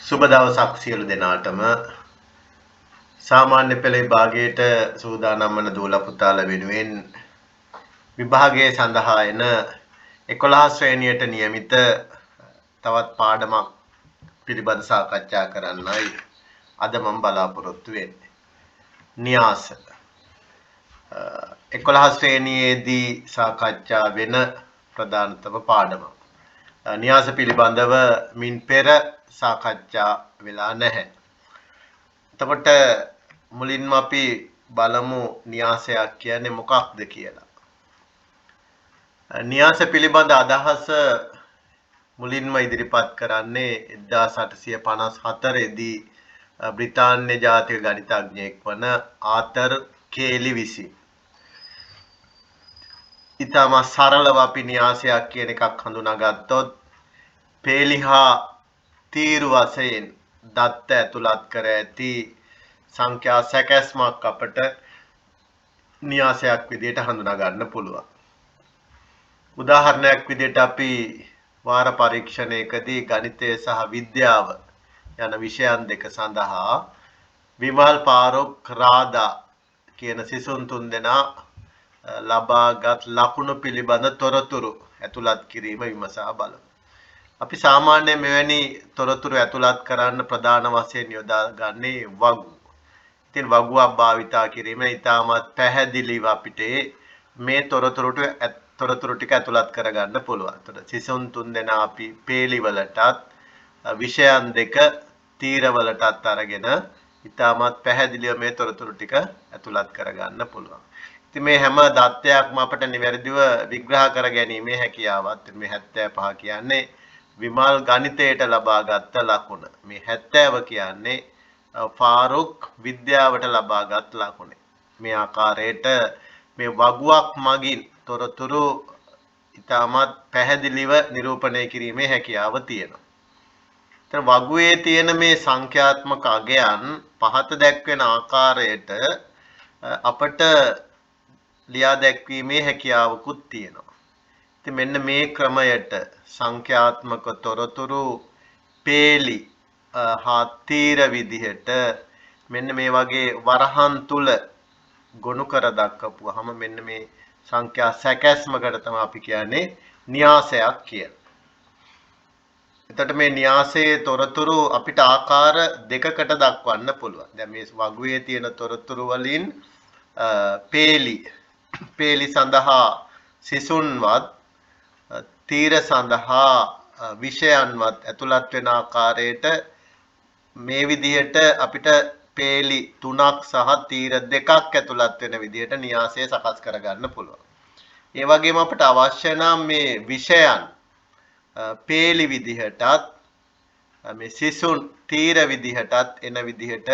සුබ දවසක් සියලු දෙනාටම සාමාන්‍ය පෙළ විභාගයට සූදානම් වන දූල පුතාලා වෙනුවෙන් විභාගයේ සඳහා එන 11 ශ්‍රේණියට නියමිත තවත් පාඩමක් පිළිබඳ සාකච්ඡා කරන්නයි අද මම බලාපොරොත්තු වෙන්නේ. න්‍යාස 11 ශ්‍රේණියේදී සාකච්ඡා වෙන ප්‍රධානතම පාඩමක්. න්‍යාස පිළිබඳව මින් පෙර සාකච්ඡා වෙලා නැහැ. එතකොට මුලින්ම අපි බලමු න්‍යාසයක් කියන්නේ මොකක්ද කියලා. න්‍යාස පිළිබඳ අදහස මුලින්ම ඉදිරිපත් කරන්නේ 1854 දී බ්‍රිතාන්‍ය ජාතික ගණිතඥයෙක් වන ආතර් කේලි විසින්. ඊටම සරලව අපි න්‍යාසයක් කියන එකක් හඳුනාගත්තොත් පේලිහා තීරු වශයෙන් දත්ත ඇතුළත් කර ඇති සංඛ්‍යා සැකැස්මක් අපට න්‍යාසයක් විදිහට හඳුනා ගන්න පුළුවන්. උදාහරණයක් විදිහට අපි වාර පරීක්ෂණයකදී ගණිතය සහ විද්‍යාව යන විෂයන් දෙක සඳහා විමල් පාරොක් රාදා කියන සිසුන් තුන්දෙනා ලබාගත් ලකුණු පිළිබඳ තොරතුරු ඇතුළත් කිරීම විමසා බලමු. අපි සාමාන්‍යයෙන් මෙවැනි තොරතුරු ඇතුළත් කරන්න ප්‍රධාන වශයෙන් යොදාගන්නේ වගු. ඉතින් වගුවක් භාවිතා කිරීම ඉතාමත් පැහැදිලිව අපිට මේ තොරතුරු ටික ඇතුළත් කරගන්න පුළුවන්. එතකොට සිසුන් තුන්දෙනා අපි පේලිවලටත් විෂයන් දෙක තීරවලටත් අරගෙන ඉතාමත් පැහැදිලිව මේ තොරතුරු ටික ඇතුළත් කරගන්න පුළුවන්. ඉතින් මේ හැම දත්තයක්ම අපිට නිවැරදිව විග්‍රහ කර ගැනීමේ හැකියාවත් මේ 75 කියන්නේ විමල් ගණිතයට ලබාගත් ලකුණ. මේ 70 කියන්නේ ෆාරුක් විද්‍යාවට ලබාගත් ලකුණ. මේ ආකාරයට මේ වගුවක් මගින් තොරතුරු ඉතාමත් පැහැදිලිව නිරූපණය කිරීමේ හැකියාව තියෙනවා. ඒතර වගුවේ තියෙන මේ සංඛ්‍යාත්මක අගයන් පහත දැක්වෙන ආකාරයට අපට ලියා දැක්වීමේ හැකියාවකුත් තියෙනවා. ඉතින් මෙන්න මේ ක්‍රමයට සංඛ්‍යාත්මක තොරතුරු පේලි හා තීර විදිහට මෙන්න මේ වගේ වරහන් තුල ගොනු කර දක්වපුවාම මෙන්න මේ සංඛ්‍යා සැකැස්මකට තමයි අපි කියන්නේ න්‍යාසයක් කියලා. එතකොට මේ න්‍යාසයේ තොරතුරු අපිට ආකාර දෙකකට දක්වන්න පුළුවන්. දැන් මේ වගුවේ තියෙන තොරතුරු වලින් පේලි සඳහා සිසුන්වත් තීර සඳහා විෂයන්වත් ඇතුළත් වෙන ආකාරයට මේ විදිහට අපිට පේලි 3ක් සහ තීර 2ක් ඇතුළත් වෙන විදිහට න්‍යාසය සකස් කරගන්න පුළුවන්. ඒ වගේම අපිට අවශ්‍ය නම් මේ විෂයන් පේලි විදිහටත් මේ සිසුන් තීර විදිහටත් එන විදිහට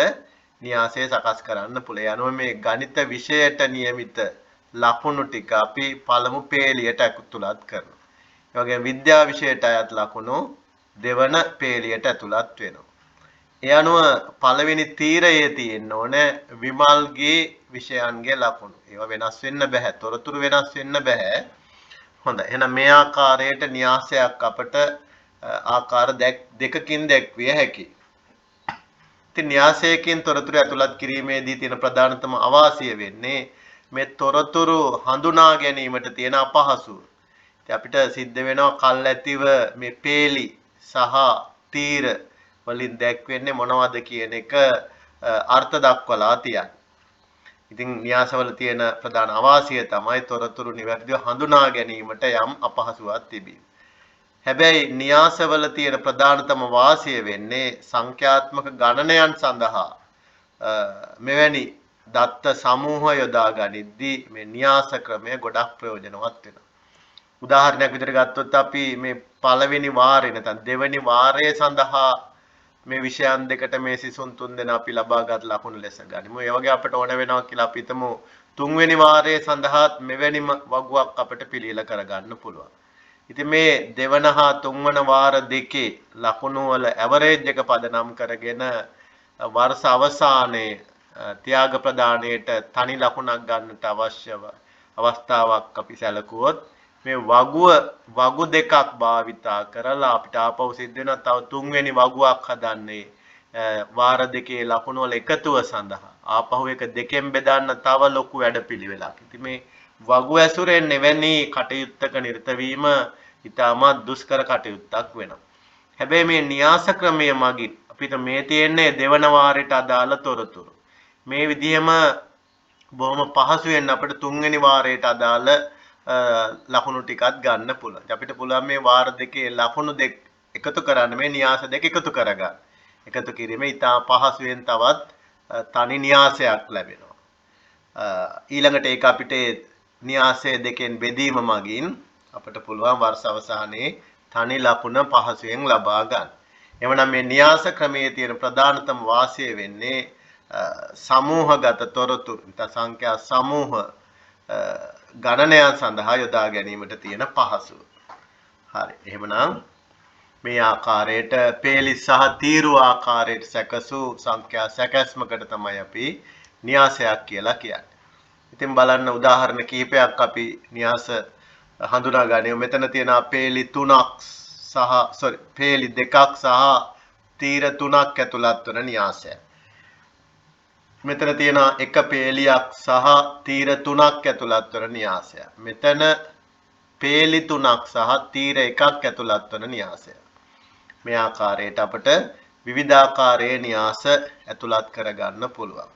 න්‍යාසය සකස් කරන්න පුළුවන්. යනවා මේ ගණිත විෂයට නියමිත ලකුණු ටික අපි පළමු පේලියට ඇතුළත් කරනවා. ඒ වගේම විද්‍යා විෂයට අයත් ලකුණු දෙවන පේලියට ඇතුළත් වෙනවා. ඒ අනුව පළවෙනි තීරයේ තියෙන්න ඕනේ විමල්ගේ විෂයන්ගේ ලකුණු. ඒවා වෙනස් වෙන්න බෑ. තොරතුරු වෙනස් වෙන්න බෑ. හොඳයි. එහෙනම් මේ ආකාරයට න්‍යාසයක් අපට ආකාර දෙකකින් දැක්විය හැකියි. ඉතින් න්‍යාසයකින් තොරතුරු ඇතුළත් කිරීමේදී තියෙන ප්‍රධානතම අවාසිය වෙන්නේ මේ තොරතුරු හඳුනා ගැනීමට තියෙන අපහසුව. ඉතින් අපිට සිද්ධ වෙනවා කල්ැතිව මේ පේලි සහ තීර වලින් දැක්වෙන්නේ මොනවද කියන එක අර්ථ දක්වලා තියන්නේ. ඉතින් න්‍යාසවල තියෙන ප්‍රධාන අවාසිය තමයි තොරතුරු නිවැරදිව හඳුනා ගැනීමට යම් අපහසුතාවක් තිබීම. හැබැයි න්‍යාසවල තියෙන ප්‍රධානතම වාසිය වෙන්නේ සංඛ්‍යාත්මක ගණනයන් සඳහා මෙවැනි දත්ත සමූහ යොදා ගනිද්දී මේ න්‍යාස ක්‍රමය ගොඩක් ප්‍රයෝජනවත් වෙනවා. උදාහරණයක් විදිහට ගත්තොත් අපි මේ පළවෙනි වාරේ නැත්නම් දෙවෙනි වාරයේ සඳහා මේ විෂයන් දෙකට මේ සිසුන් තුන්දෙනා අපි ලබාගත් ලකුණු ලෙස ගනිමු. ඒ වගේ අපිට ඕන වෙනවා කියලා අපි හිතමු තුන්වෙනි වාරයේ සඳහාත් මෙවැනිම වගුවක් අපිට පිළියෙල කරගන්න පුළුවන්. ඉතින් මේ දෙවන හා තුන්වන වාර දෙකේ ලකුණු වල ඇවරේජ් එක පදනම් කරගෙන වර්ෂ අවසානයේ ත්‍යාග ප්‍රදානයේට තනි ලකුණක් ගන්නට අවශ්‍යව අවස්ථාවක් අපි සැලකුවොත් මේ වගු දෙකක් භාවිතා කරලා අපිට ආපහු සිද්ධ වෙනවා තව තුන්වෙනි වගුවක් හදන්නේ වාර දෙකේ ලකුණු වල එකතුව සඳහා. ආපහු එක දෙකෙන් බෙදන්න තව ලොකු වැඩපිළිවෙලක්. ඉතින් මේ වගු ඇසුරෙන් එවැනි කටයුත්තක නිරත වීම ඉතාමත් දුෂ්කර කටයුත්තක් වෙනවා. හැබැයි මේ න්‍යාස ක්‍රමය මගින් අපිට මේ තියෙන්නේ දෙවන වාරයට අදාළ තොරතුරු. මේ විදිහම බොහොම පහසුවෙන් අපිට තුන්වෙනි වාරයට අදාළ ලකුණු ටිකක් ගන්න පුළුවන්. අපිට පුළුවන් මේ වාර දෙකේ ලකුණු දෙක එකතු කරන්න මේ න්‍යාස දෙක එකතු කරගන්න. එකතු කිරීමේ ඉතා පහසුවෙන් තවත් තනි න්‍යාසයක් ලැබෙනවා. ඊළඟට ඒක අපිට න්‍යාසය දෙකෙන් බෙදීම මගින් අපිට පුළුවන් වර්ෂ අවසානයේ තනි ලකුණ පහසුවෙන් ලබා ගන්න. එවනම් මේ න්‍යාස ක්‍රමයේ තියෙන ප්‍රධානතම වාසිය වෙන්නේ සමූහගත තොරතුරු සංඛ්‍යා සමූහ ගණනයන් සඳහා යොදා ගැනීමට තියෙන පහසුව. හරි. එහෙමනම් මේ ආකාරයට පේලි සහ තීරු ආකාරයට සැකසූ සංඛ්‍යා සැකැස්මකට තමයි අපි න්‍යාසයක් කියලා කියන්නේ. ඉතින් බලන්න උදාහරණ කිහිපයක් අපි න්‍යාස හඳුනා ගනිමු. මෙතන තියෙන පේලි 3ක් සහ පේලි 2ක් සහ තීර 3ක් ඇතුළත් වන න්‍යාසය. මෙතන තියෙන එක පේලියක් සහ තීර 3ක් ඇතුළත් වන න්‍යාසය. මෙතන පේලි 3ක් සහ තීර 1ක් ඇතුළත් වන න්‍යාසය. මේ ආකාරයට අපට විවිධාකාරයේ න්‍යාස ඇතුළත් කරගන්න පුළුවන්.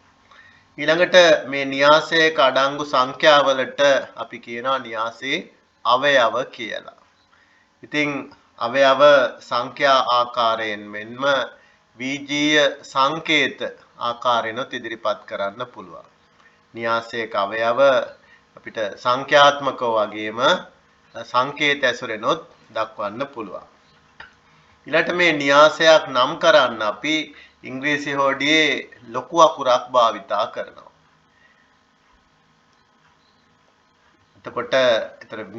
ඊළඟට මේ න්‍යාසයක අඩංගු සංඛ්‍යාවලට අපි කියනවා න්‍යාසයේ අවයව කියලා. ඉතින් අවයව සංඛ්‍යා ආකාරයෙන් මෙන්ම වීජීය සංකේත ආකාරයෙන්ත් ඉදිරිපත් කරන්න පුළුවන්. න්‍යාසයක අවයව අපිට සංඛ්‍යාත්මකව වගේම සංකේත ඇසුරෙනොත් දක්වන්න පුළුවන්. ඊළඟට මේ න්‍යාසයක් නම් කරන්න අපි ඉංග්‍රීසි හෝඩියේ ලොකු අකුරක් භාවිතා කරනවා. එතකොට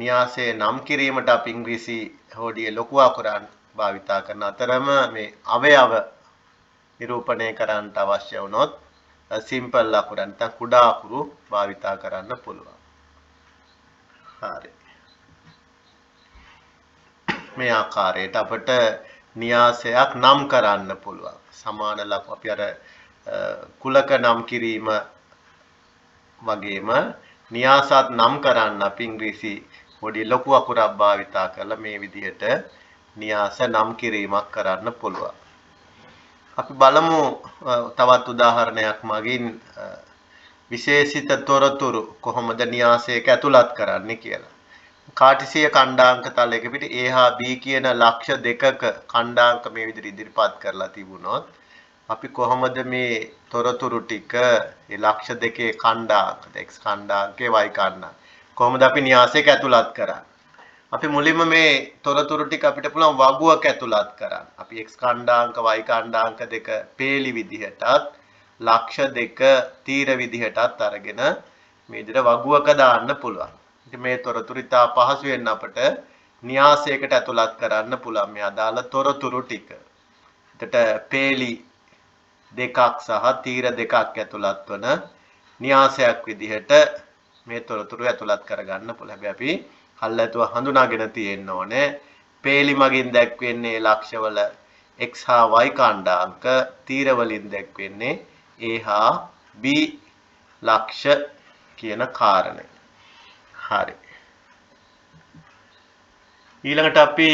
න්‍යාසයේ නම් කිරීමට අපි ඉංග්‍රීසි හෝඩියේ ලොකු අකුරන් භාවිතා කරන අතරම මේ අවයව නිරූපණය කරන්නට අවශ්‍ය වුණොත් සිම්පල් අකුරන් නැත්නම් කුඩා අකුරු භාවිතා කරන්න පුළුවන්. හරි. මේ ආකාරයට අපට න්‍යාසයක් නම් කරන්න පුළුවන්. සමාන ලකුණු අපි අර කුලක නම් කිරීම වගේම න්‍යාසත් නම් කරන්න අපි ඉංග්‍රීසි පොඩි ලොකු අකුරක් භාවිතා කරලා මේ විදිහට න්‍යාස නම් කිරීමක් කරන්න පුළුවන්. අපි බලමු තවත් උදාහරණයක් මගින් විශේෂිත තොරතුරු කොහොමද න්‍යාසයක ඇතුළත් කරන්නේ කියලා. කාටිසිය ඛණ්ඩාංක තලයක පිට A හා B කියන ලක්ෂ දෙකක ඛණ්ඩාංක මේ විදිහට ඉදිරිපත් කරලා තිබුණොත් අපි කොහොමද මේ තොරතුරු ටික මේ ලක්ෂ දෙකේ ඛණ්ඩාංක x ඛණ්ඩාංකේ y ඛණ්ඩාංක කොහොමද අපි න්‍යාසයක ඇතුළත් කරන්නේ? අපි මුලින්ම මේ තොරතුරු ටික අපිට පුළුවන් වගුවක ඇතුළත් කරන්න. අපි x ඛණ්ඩාංක y ඛණ්ඩාංක දෙක පේලි විදිහටත් ලක්ෂ දෙක තීර විදිහටත් අරගෙන මේ විදිහට වගුවක දාන්න පුළුවන්. ඉතින් මේ තොරතුරු ඉතා පහසුවෙන් අපට න්‍යාසයකට ඇතුළත් කරන්න පුළුවන් මේ අදාළ තොරතුරු ටික. එතට පේලි දෙකක් සහ තීර දෙකක් ඇතුළත් වන න්‍යාසයක් විදිහට මේ තොරතුරු ඇතුළත් කරගන්න පුළුවන්. හැබැයි අපි කල්ැතුව හඳුනාගෙන තියෙන්න ඕනේ පේලි මගින් දැක්වෙන්නේ ලක්ෂවල x හා y ඛණ්ඩාංක තීර වලින් දැක්වෙන්නේ a හා b ලක්ෂ කියන කාරණය. හරි. ඊළඟට අපි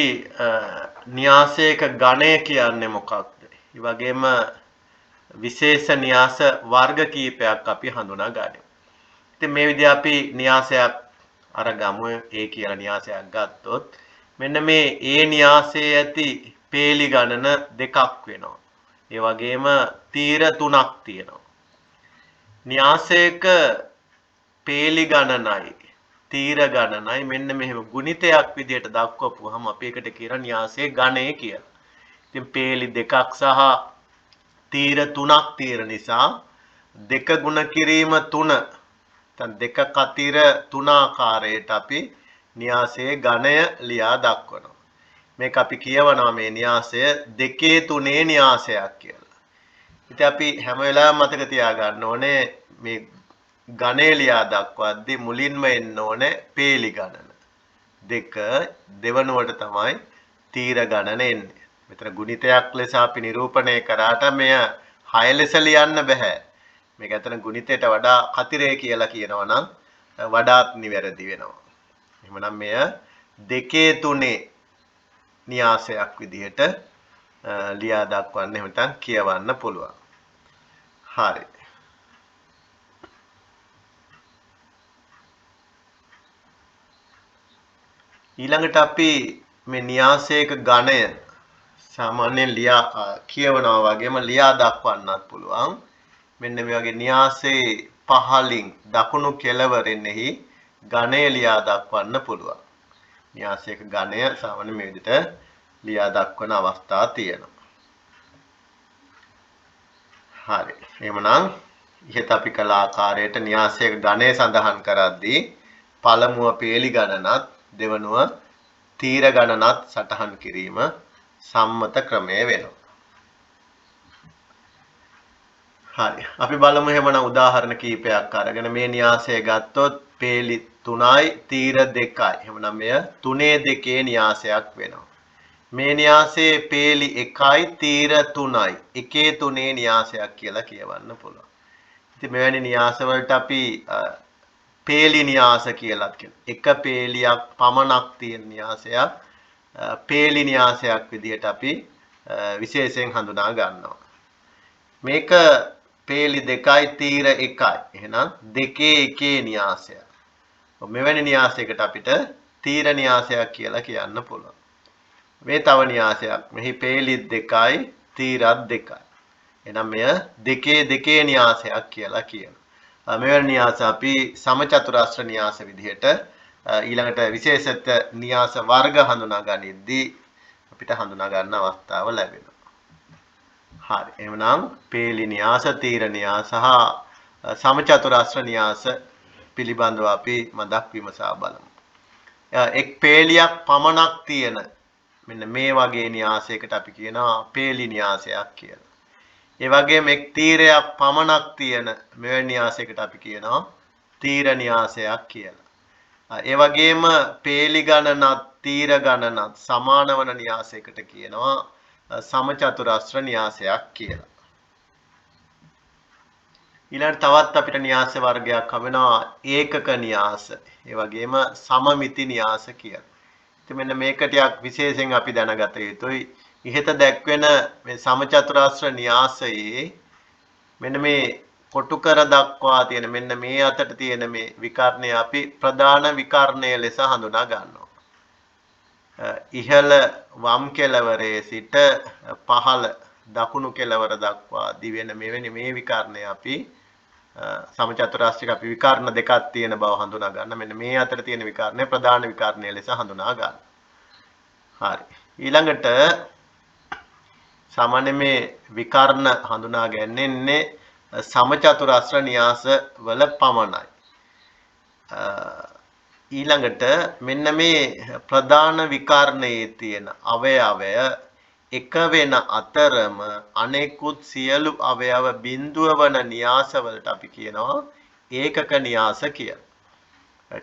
න්‍යාසයක ගණය කියන්නේ මොකක්ද? ඒ වගේම විශේෂ න්‍යාස වර්ග කීපයක් අපි හඳුනා ගන්නවා. ඉතින් මේ විදිහ අපි න්‍යාසයක් අරගමු A කියලා න්‍යාසයක් ගත්තොත් මෙන්න මේ A න්‍යාසයේ ඇති පේලි ගණන දෙකක් වෙනවා. ඒ වගේම තීර තුනක් තියෙනවා. න්‍යාසයක පේලි ගණනයි තීර ගණනයි මෙන්න මෙහෙම ගුණිතයක් විදිහට දක්වපුවහම අපි ඒකට කියන න්‍යාසයේ ගණය කියලා. ඉතින් පේලි දෙකක් සහ තීර තුනක් තියෙන නිසා දෙක ගුණ කිරීම 3 දැන් දෙක කතීර 3 ආකාරයට අපි න්‍යාසයේ ගණය ලියා දක්වනවා. මේක අපි කියවනවා මේ න්‍යාසය 2 3 න්‍යාසයක් කියලා. ඉතින් අපි හැම වෙලාවෙම මතක තියාගන්න ඕනේ මේ ගණය ලියා දක්වද්දී මුලින්ම එන්න ඕනේ පේලි ගණන. 2 දෙවනුවට තමයි තීර ගණන එන්නේ. මෙතන ගුණිතයක් ලෙස අපි නිරූපණය කරාට මෙය 6 ලෙස ලියන්න බෑ. මේක ඇතන ගුණිතයට වඩා කතිරේ කියලා කියනවා නම් වඩාත් නිවැරදි වෙනවා. එහෙමනම් මෙය 2 3 න්‍යාසයක් විදිහට ලියා දක්වන්න එහෙම නැත්නම් කියවන්න පුළුවන්. හරි. ඊළඟට අපි මේ න්‍යාසයක ඝණය සාමාන්‍යයෙන් කියවනවා වගේම ලියා දක්වන්නත් පුළුවන්. මෙන්න මේ වගේ න්‍යාසයේ පහලින් දකුණු කෙළවරෙන්ෙහි ඝණය ලියා දක්වන්න පුළුවන්. න්‍යාසයක ඝණය සාමාන්‍ය මේ විදිහට ලියා දක්වන අවස්ථා තියෙනවා. හරි. එහෙමනම් ඉහත අපි කළ ආකාරයට න්‍යාසයක ඝණය සඳහන් කරද්දී පළමුව පේලි ගණනත් දෙවනුව තීර ගණනත් සටහන් කිරීම සම්මත ක්‍රමය වෙනවා. හරි. අපි බලමු එහෙමනම් උදාහරණ කිහිපයක් අරගෙන මේ න්‍යාසය ගත්තොත් පේලි 3යි තීර 2යි. එහෙමනම් මෙය 3 2 න්‍යාසයක් වෙනවා. මේ න්‍යාසයේ පේලි 1යි තීර 3යි. 1 3 න්‍යාසයක් කියලා කියවන්න පුළුවන්. ඉතින් මෙවැනි න්‍යාස වලට අපි පේලි න්‍යාස කියලාත් කියනවා. එක පේලියක් පමණක් තියෙන න්‍යාසයක් පේලි න්‍යාසයක් විදිහට අපි විශේෂයෙන් හඳුනා ගන්නවා. මේක පේලි 2යි තීර 1යි. එහෙනම් 2 1 න්‍යාසයක්. මෙවැනි න්‍යාසයකට අපිට තීර න්‍යාසයක් කියලා කියන්න පුළුවන්. මේ තව න්‍යාසයක්. මෙහි පේලි 2යි තීරත් 2යි. එහෙනම් මෙය 2 2 න්‍යාසයක් කියලා කියනවා. මෙවැනි න්‍යාස අපි සමචතුරාස්‍ර න්‍යාස විදිහට ඊළඟට විශේෂිත න්‍යාස වර්ග හඳුනා ගනිද්දී අපිට හඳුනා ගන්න අවස්ථාව ලැබෙනවා. හරි. එහෙනම් පේලි න්‍යාස, තීර න්‍යාස සහ සමචතුරාස්‍ර න්‍යාස පිළිබඳව අපි මදක් විමසා බලමු. එක් පේලියක් පමණක් තියෙන මෙන්න මේ වගේ න්‍යාසයකට අපි කියනවා පේලි න්‍යාසයක් කියලා. ඒ වගේම එක් තීරයක් පමණක් තියෙන මෙවැනි න්‍යාසයකට අපි කියනවා තීර න්‍යාසයක් කියලා. ඒ වගේම පේලි ගණනත් තීර ගණනත් සමාන වන න්‍යාසයකට කියනවා සමචතුරාස්‍ර න්‍යාසයක් කියලා. ඊළඟට තවත් අපිට න්‍යාස වර්ගයක් හම්බෙනවා ඒකක න්‍යාස. ඒ වගේම සමමිති න්‍යාස කියලා. ඉතින් මෙන්න මේක ටිකක් විශේෂයෙන් අපි දැනගත යුතුයි. ඉහත දැක්වෙන මේ සමචතුරාස්‍ර න්‍යාසයේ මෙන්න මේ කොටු කර දක්වා තියෙන මෙන්න මේ අතට තියෙන මේ විකර්ණය අපි ප්‍රධාන විකර්ණය ලෙස හඳුනා ගන්නවා. ඉහළ වම් කෙළවරේ සිට පහළ දකුණු කෙළවර දක්වා දිවෙන මෙවැනි මේ විකර්ණය අපි සමචතුරාස්‍රික අපි විකර්ණ දෙකක් තියෙන බව හඳුනා ගන්න. මෙන්න මේ අතර තියෙන විකර්ණය ප්‍රධාන විකර්ණය ලෙස හඳුනා ගන්න. හරි. ඊළඟට සාමාන්‍ය මේ විකර්ණ හඳුනා ගන්නේ සමචතුරාස්‍ර න්‍යාස වල පමණයි. ඊළඟට මෙන්න මේ ප්‍රධාන විකර්ණයේ තියෙන අවයවය එක වෙන අතරම අනෙකුත් සියලු අවයව බිඳුව වන න්‍යාස වලට අපි කියනවා ඒකක න්‍යාස කියලා.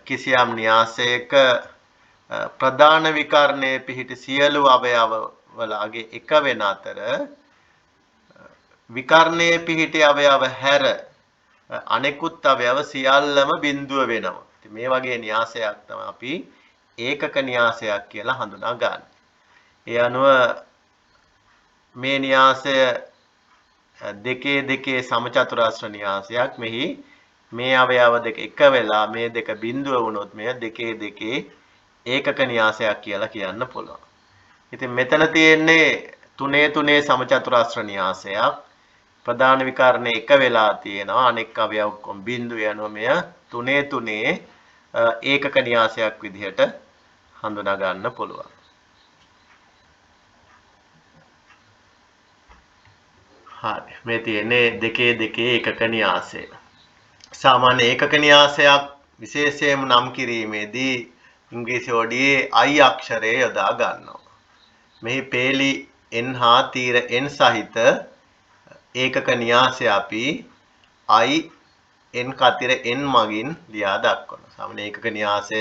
කිසියම් න්‍යාසයක ප්‍රධාන විකර්ණයේ පිහිටි සියලු අවයව වලගේ එක වෙන අතර විකර්ණයේ පිහිටි අවයව හැර අනෙකුත් අවයව සියල්ලම බිඳුව වෙනවා. ඉතින් මේ වගේ න්‍යාසයක් තමයි අපි ඒකක න්‍යාසයක් කියලා හඳුනා ගන්න. ඒ අනුව මේ න්‍යාසය 2 2 සමචතුරාස්‍ර න්‍යාසයක්. මෙහි මේ අවයව දෙක එක වෙලා මේ දෙක බිඳුව වුණොත් මෙය 2 2 ඒකක න්‍යාසයක් කියලා කියන්න පුළුවන්. ඉතින් මෙතන තියෙන්නේ 3 3 සමචතුරාස්‍ර න්‍යාසයක්. ප්‍රධාන විකර්ණය එක වෙලා තියෙනවා. අනෙක් අවයව ඔක්කොම බිඳුව යනවා. මෙය 3 3 ඒකක න්‍යාසයක් විදිහට හඳුනා ගන්න පුළුවන්. හරි. මේ තියෙන්නේ 2 2 ඒකක න්‍යාසය. සාමාන්‍ය ඒකක න්‍යාසයක් විශේෂයෙන්ම නම් කිරීමේදී ඉංග්‍රීසි වඩියේ I අක්ෂරය යොදා ගන්නවා. මෙහි පේලි n හා තීර n සහිත ඒකක න්‍යාසය අපි I n කතිර n මගින් ලියා දක්වනවා. සාමාන්‍ය ඒකක න්‍යාසය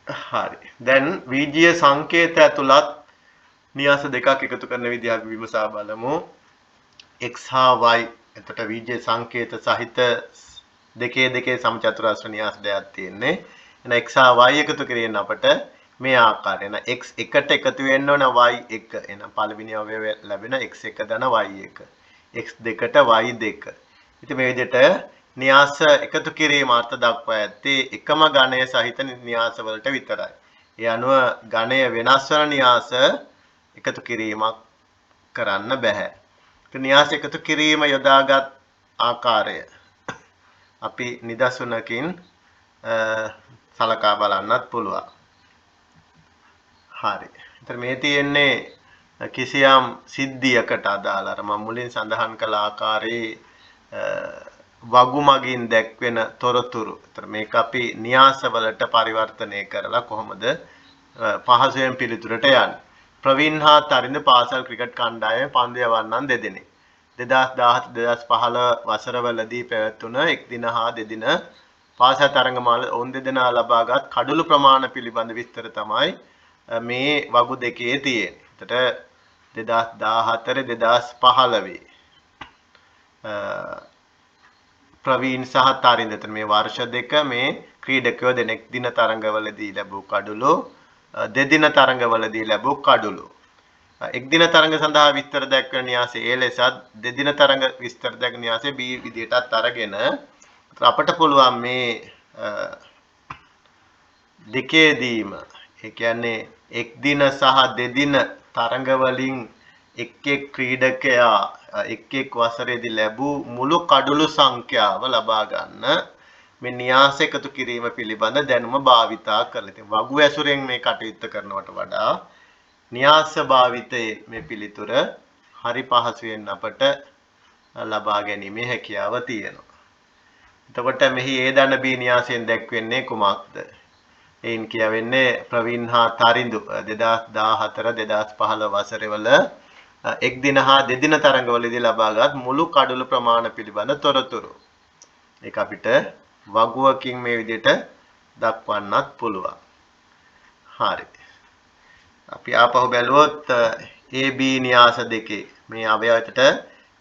හරි. දැන් වීජීය සංකේත ඇතුළත් න්‍යාස දෙකක් එකතු කරන විදිහ අපි විමසා බලමු. x හා y එතකොට වීජීය සංකේත සහිත දෙකේ සමචතුරාස්‍ර න්‍යාස දෙකක් තියෙන්නේ. එහෙනම් x හා y එකතු කිරීම අපට මේ ආකාරය. එහෙනම් x එකට එකතු වෙන්න ඕන y එක. එහෙනම් පළවෙනි අවයවය ලැබෙන x එක දන y එක. x දෙකට y දෙක. ඉතින් මේ විදිහට න්‍යාස එකතු කිරීම අර්ථ දක්වා ඇත්තේ එකම ගණය සහිත න්‍යාස වලට විතරයි. ඒ අනුව ගණය වෙනස් වන න්‍යාස එකතු කිරීමක් කරන්න බෑ. ඒ න්‍යාස එකතු කිරීම යොදාගත් ආකාරය අපි නිදසුනකින් සලකා බලන්නත් පුළුවන්. හරි. එතන මේ තියෙන්නේ කිසියම් සිද්ධියකට අදාළ අර මම මුලින් සඳහන් කළ ආකාරයේ වගු මගින් දැක්වෙන තොරතුරු. එතන මේක අපි න්‍යාසවලට පරිවර්තනය කරලා කොහොමද පහසුවෙන් පිළිතුරට යන්නේ. ප්‍රවීන් හා තරිඳ පාසල් ක්‍රිකට් කණ්ඩායමේ පන්දු යවන්නන් දෙදෙනෙක් 2017 වසරවලදී පැවැත්වුණ එක් දින හා දෙදින පාසල් තරඟමාල ඔවුන් දෙදෙනා ලබාගත් කඩලු ප්‍රමාණ පිළිබඳ විස්තර තමයි මේ වගු දෙකේ තියෙන්නේ. එතකොට 2014 2015 ප්‍රවීන් සහ තරිඳ මේ වර්ෂ දෙක මේ ක්‍රීඩකයෝ දෙනෙක් දින තරඟවලදී ලැබූ කඩලු දෙදින තරඟවලදී ලැබූ කඩලු එක් දින තරඟ සඳහා විස්තර දක්වන න්‍යාසය A ලෙසත් දෙදින තරඟ විස්තර දක්වන න්‍යාසය B විදිහටත් අරගෙන අපට පුළුවන් මේ දෙකේදීම ඒ කියන්නේ එක් දින සහ දෙදින තරඟ වලින් එක් ක්‍රීඩකයා එක් වසරේදී ලැබූ මුළු කඩලු සංඛ්‍යාව ලබා ගන්න මේ න්‍යාස එකතු කිරීම පිළිබඳ දැනුම භාවිතා කරලා තියෙනවා. වගු ඇසුරෙන් මේ කටයුත්ත කරනවට වඩා න්‍යාස භාවිතයේ මේ පිළිතුර හරි පහසුවෙන් අපට ලබා ගැනීමේ හැකියාව තියෙනවා. එතකොට මෙහි A දන B න්‍යාසයෙන් දැක්වෙන්නේ කුමක්ද? එයින් කියවෙන්නේ ප්‍රවීන් හා තරිඳු 2014 2015 වසරවල එක් දින හා දෙදින තරඟවලදී ලබාගත් මුළු කඩලු ප්‍රමාණ පිළිබඳ තොරතුරු. ඒක අපිට වගුවකින් මේ විදිහට දක්වන්නත් පුළුවන්. හරි. අපි ආපහු බැලුවොත් AB න්‍යාස දෙකේ මේ අවයවයට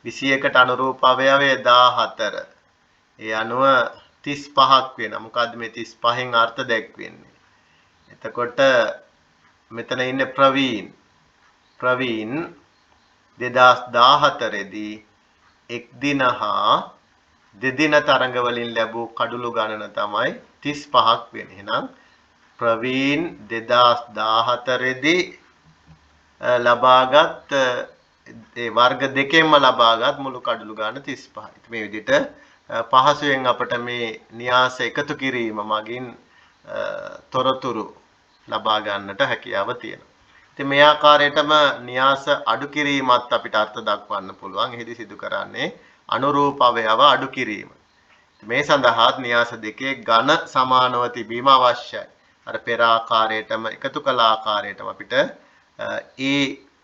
21ට අනුරූප අවයවය 14. ඒ අනුව 35ක් වෙනවා. මොකද්ද මේ 35න් අර්ථ දැක්වෙන්නේ? එතකොට මෙතන ඉන්නේ ප්‍රවීන් 2014 දී එක් දින හා දෙදින තරඟ වලින් ලැබූ කඩලු ගණන තමයි 35ක් වෙන්නේ. එහෙනම් ප්‍රවීන් 2014 දී ලබාගත් ඒ වර්ග දෙකෙන්ම ලබාගත් මුළු කඩලු ගාන 35යි. මේ විදිහට පහසුවෙන් අපට මේ න්‍යාස එකතු කිරීම මගින් තොරතුරු ලබා ගන්නට හැකියාව තියෙනවා. ඉතින් මේ ආකාරයටම න්‍යාස අඩු කිරීමත් අපිට අර්ථ දක්වන්න පුළුවන්. එහිදී සිදු කරන්නේ අනුරූප අවයව අඩු කිරීම. මේ සඳහා න්‍යාස දෙකේ ඝන සමානව තිබීම අවශ්‍යයි. අර පෙර ආකාරයටම එකතු කළ ආකාරයටම අපිට A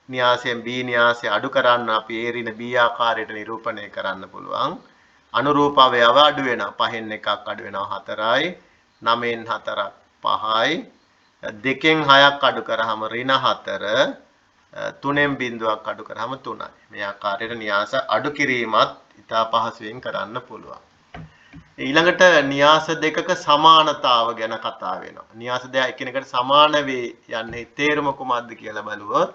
න්‍යාසයෙන් B න්‍යාසය අඩු කරන්න අපි A ඍණ B ආකාරයට නිරූපණය කරන්න පුළුවන්. අනුරූප අවයව අඩු වෙනවා. 5න් එකක් අඩු වෙනවා 4යි. 9න් 4ක් 5යි. 2න් 6ක් අඩු කරාම ඍණ 4. 3න් බිඳුවක් අඩු කරාම 3යි. මේ ආකාරයට න්‍යාස අඩු කිරීමත් ඉතා පහසුවෙන් කරන්න පුළුවන්. ඊළඟට න්‍යාස දෙකක සමානතාව ගැන කතා වෙනවා. න්‍යාස දෙක එකිනෙකට සමාන වේ යන්නේ තේරුම කුමක්ද කියලා බලුවොත්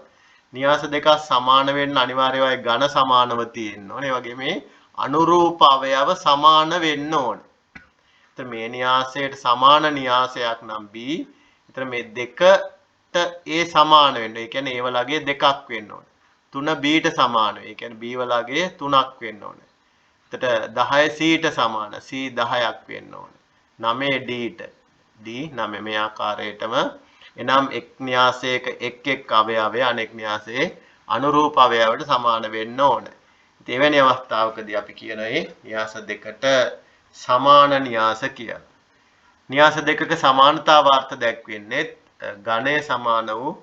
න්‍යාස දෙක සමාන වෙන්න අනිවාර්යයෙන්ම ඝන සමානව තියෙන්න ඕනේ. ඒ වගේම මේ අනුරූප අවයව සමාන වෙන්න ඕනේ. එතන මේ න්‍යාසයට සමාන න්‍යාසයක් නම් B. එතන මේ දෙකට A සමාන වෙන්න. ඒ කියන්නේ A වලගේ දෙකක් වෙන්න ඕනේ. 3 B ට සමාන වෙයි. ඒ කියන්නේ B වලගේ 3ක් වෙන්න ඕනේ. එතකොට 10 C ට සමාන C 10ක් වෙන්න ඕනේ. 9 D ට D 9 මේ ආකාරයටම එනම් එක් න්‍යාසයක එක් අවයවය අනෙක් න්‍යාසයේ අනුරූප අවයවයට සමාන වෙන්න ඕනේ. ඉතින් එවැනි අවස්ථාවකදී අපි කියන න්‍යාස දෙකට සමාන න්‍යාස කියලා. න්‍යාස දෙකක සමානතාව අර්ථ දැක්වෙන්නේ ඝණය සමාන වූ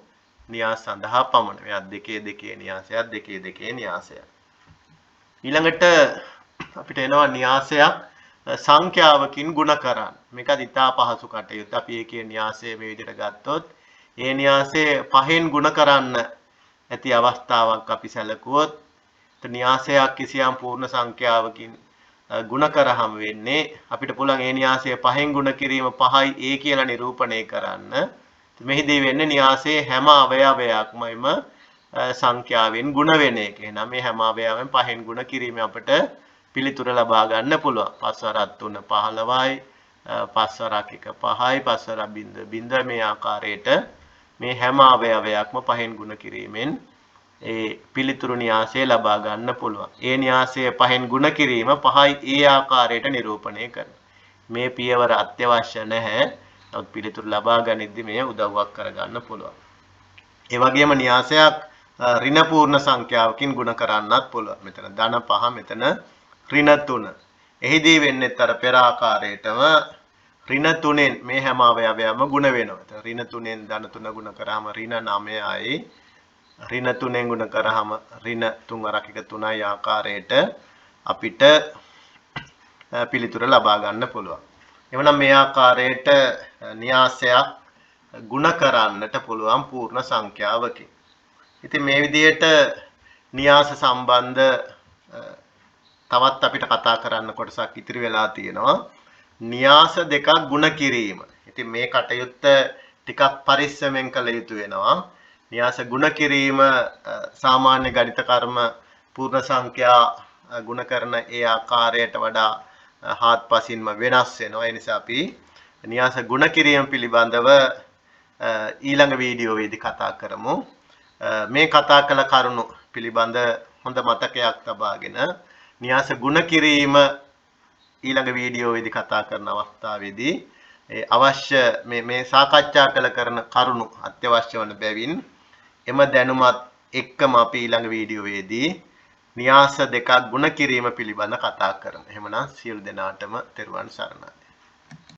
න්‍යාස සඳහා පමණ. මෙයා දෙකේ න්‍යාසයක් දෙකේ න්‍යාසයක්. ඊළඟට අපිට එනවා න්‍යාසයක් සංඛ්‍යාවකින් ගුණ කරන්න. මේකත් ඉතා පහසු කටයුත්ත. අපි ඒකේ න්‍යාසය මේ විදිහට ගත්තොත් ඒ න්‍යාසය 5න් ගුණ කරන්න ඇති අවස්ථාවක් අපි සැලකුවොත් න්‍යාසයක් කිසියම් පූර්ණ සංඛ්‍යාවකින් ගුණ කරාම වෙන්නේ අපිට පුළුවන් ඒ න්‍යාසය 5න් ගුණ කිරීම 5යි a කියලා නිරූපණය කරන්න. මෙහිදී වෙන්නේ න්‍යාසයේ හැම අවයවයක්මම සංඛ්‍යාවෙන් ගුණ වෙන එක. එහෙනම් මේ හැම අවයවයෙන් 5න් ගුණ කිරීම අපිට පිළිතුර ලබා ගන්න පුළුවන්. 5 වරක් 3 15යි, 5 වරක් 1 5යි, 5 වරක් 0 මේ ආකාරයට මේ හැම අවයවයක්ම 5න් ගුණ කිරීමෙන් ඒ පිළිතුරු න්‍යාසය ලබා ගන්න පුළුවන්. ඒ න්‍යාසය 5න් ගුණ කිරීම 5යි ඒ ආකාරයට නිරූපණය කරනවා. මේ පියවර අත්‍යවශ්‍ය නැහැ. නමුත් පිළිතුරු ලබා ගනිද්දී මේ උදව්වක් කරගන්න පුළුවන්. ඒ වගේම න්‍යාසයක් ඍණ පූර්ණ සංඛ්‍යාවකින් ගුණ කරන්නත් පුළුවන්. මෙතන ධන 5 මෙතන ඍණ 3. එහිදී වෙන්නේ අර පෙර ආකාරයටම ඍණ 3ෙන් මේ හැම අවයවයක්ම ගුණ වෙනවා. ඍණ 3ෙන් ධන 3 ගුණ කරාම ඍණ 9යි. ඍණ 3ෙන් ගුණ කරාම ඍණ 3 වරක් 1 3යි ආකාරයට අපිට පිළිතුර ලබා ගන්න පුළුවන්. එවනම් මේ ආකාරයට න්‍යාසයක් ගුණ කරන්නට පුළුවන් පූර්ණ සංඛ්‍යාවකින්. ඉතින් මේ විදිහට න්‍යාස සම්බන්ධ තවත් අපිට කතා කරන්න කොටසක් ඉතිරි වෙලා තියෙනවා. න්‍යාස දෙකක් ගුණ කිරීම. ඉතින් මේ කටයුත්ත ටිකක් පරිස්සමෙන් කළ යුතු වෙනවා. න්‍යාස ගුණ කිරීම සාමාන්‍ය ගණිත කර්ම පූර්ණ සංඛ්‍යා ගුණ කරන ඒ ආකාරයට වඩා හාත්පසින්ම වෙනස් වෙනවා. ඒ නිසා අපි න්‍යාස ගුණ කිරීම පිළිබඳව ඊළඟ වීඩියෝවේදී කතා කරමු. මේ කතා කළ කරුණු පිළිබඳ හොඳ මතකයක් තබාගෙන න්‍යාස ගුණ කිරීම ඊළඟ වීඩියෝවේදී කතා කරන අවස්ථාවේදී අවශ්‍ය මේ සාකච්ඡා කළ කරන කරුණු අත්‍යවශ්‍ය වන බැවින් එම දැනුමත් එක්කම අපි ඊළඟ වීඩියෝවේදී න්‍යාස දෙකක් ගුණ කිරීම පිළිබඳ කතා කරමු. එහෙමනම් සියලු දෙනාටම තෙරුවන් සරණයි.